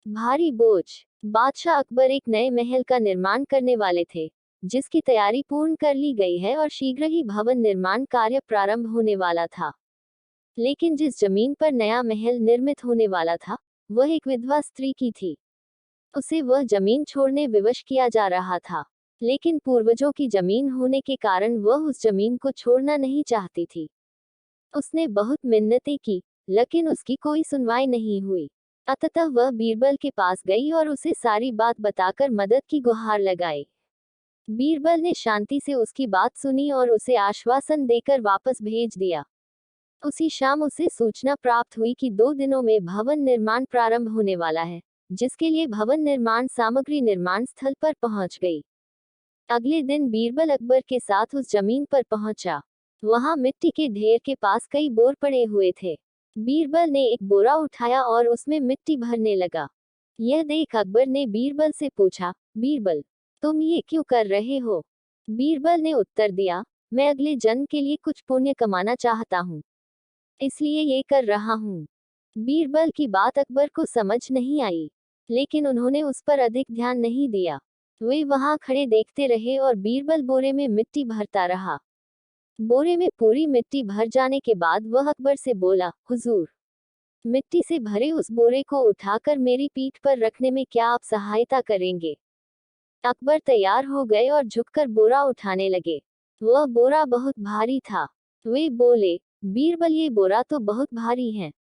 भारी बोझ। बादशाह अकबर एक नए महल का निर्माण करने वाले थे, जिसकी तैयारी पूर्ण कर ली गई है और शीघ्र ही भवन निर्माण कार्य प्रारंभ होने वाला था। लेकिन जिस जमीन पर नया महल निर्मित होने वाला था, वह एक विधवा स्त्री की थी। उसे वह जमीन छोड़ने विवश किया जा रहा था, लेकिन पूर्वजों की जमीन होने के कारण वह उस जमीन को छोड़ना नहीं चाहती थी। उसने बहुत मिन्नतें की, लेकिन उसकी कोई सुनवाई नहीं हुई। अंततः वह बीरबल के पास गई और उसे सारी बात बताकर मदद की गुहार लगाई। बीरबल ने शांति से उसकी बात सुनी और उसे आश्वासन देकर वापस भेज दिया। उसी शाम उसे सूचना प्राप्त हुई कि 2 दिनों में भवन निर्माण प्रारंभ होने वाला है, जिसके लिए भवन निर्माण सामग्री निर्माण स्थल पर पहुंच गई। अगले दिन बीरबल अकबर के साथ उस जमीन पर पहुंचा। वहां मिट्टी के ढेर के पास कई बोर पड़े हुए थे। बीरबल ने एक बोरा उठाया और उसमें मिट्टी भरने लगा। यह देख अकबर ने बीरबल से पूछा, बीरबल, तुम ये क्यों कर रहे हो? बीरबल ने उत्तर दिया, मैं अगले जन्म के लिए कुछ पुण्य कमाना चाहता हूँ, इसलिए ये कर रहा हूँ। बीरबल की बात अकबर को समझ नहीं आई, लेकिन उन्होंने उस पर अधिक ध्यान नहीं दिया। वे वहां खड़े देखते रहे और बीरबल बोरे में मिट्टी भरता रहा। बोरे में पूरी मिट्टी भर जाने के बाद वह अकबर से बोला, हुजूर, मिट्टी से भरे उस बोरे को उठाकर मेरी पीठ पर रखने में क्या आप सहायता करेंगे? अकबर तैयार हो गए और झुककर बोरा उठाने लगे। वह बोरा बहुत भारी था। वे बोले, बीरबल, ये बोरा तो बहुत भारी है।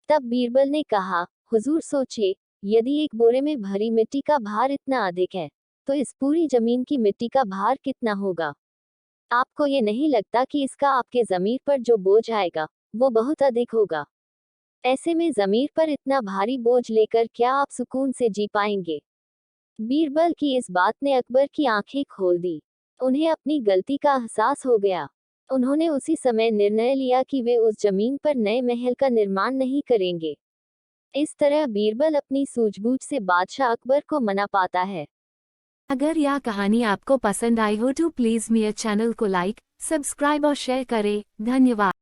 तब बीरबल ने कहा, हुजूर सोचिए, यदि एक बोरे में भरी मिट्टी का भार इतना अधिक है, तो इस पूरी जमीन की मिट्टी का भार कितना होगा? आपको ये नहीं लगता कि इसका आपके जमीर पर जो बोझ आएगा, वो बहुत अधिक होगा? ऐसे में जमीर पर इतना भारी बोझ लेकर क्या आप सुकून से जी पाएंगे? बीरबल की इस बात ने अकबर की आंखें खोल दी। उन्हें अपनी गलती का एहसास हो गया। उन्होंने उसी समय निर्णय लिया कि वे उस जमीन पर नए महल का निर्माण नहीं करेंगे। इस तरह बीरबल अपनी सूझबूझ से बादशाह अकबर को मना पाता है। अगर यह कहानी आपको पसंद आई हो तो प्लीज़ मेरे चैनल को लाइक, सब्सक्राइब और शेयर करें। धन्यवाद।